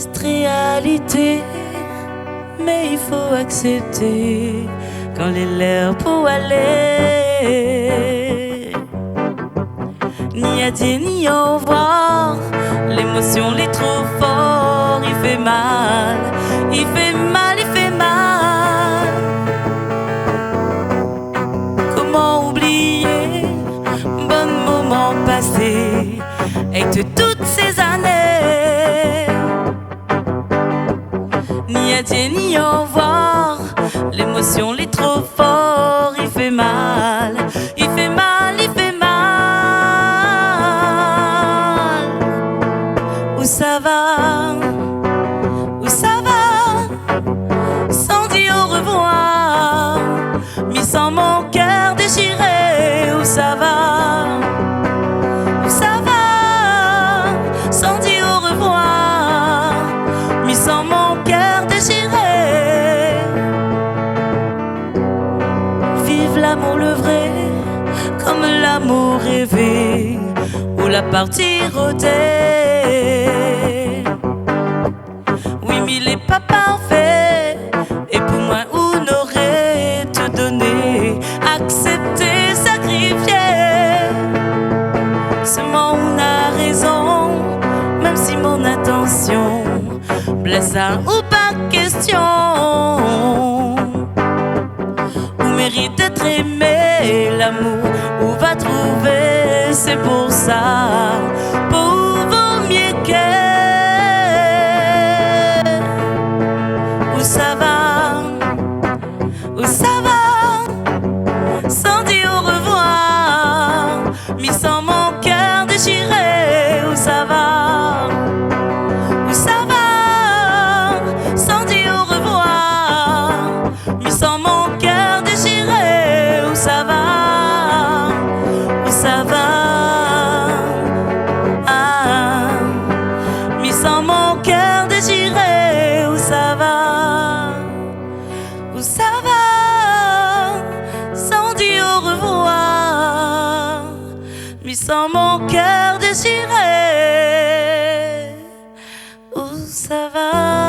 triste réalité, mais il faut accepter quand les lèvres pour aller. Ni adieu ni au revoir, l'émotion l'est trop fort, il fait mal, il fait mal, il fait mal. Comment oublier bon moment passé avec toutes ces années? Ni adieu ni au revoir, l'émotion l'est trop fort, il fait mal, il fait mal, il fait mal. Où ça va? Où ça va? Sans dire au revoir, mis sans mon cœur déchiré. Où ça va? Où ça va? Sans dire au revoir, mis sans mon cœur déchiré. Vive l'amour le vrai, comme l'amour rêvé, ou la partie rodée. Oui, mais il est pas parfait, et pour moi, on aurait tout donné, accepté, sacrifié. Seulement, on a raison, même si mon attention blesse ou pas question. On mérite d'être aimé, l'amour, où va trouver, c'est pour ça, pour vaut mieux que. Où ça va? Où ça va? Sans dire au revoir, mis sans mon cœur déchiré. Où ça va? Où ça va? Sans dire au revoir, mis sans mon cœur déchiré. Où ça va? Où ça va? Ah, mis sans mon cœur déchiré. Où ça va? Où ça va? Sans dire au revoir, mis sans mon cœur déchiré. Où ça va?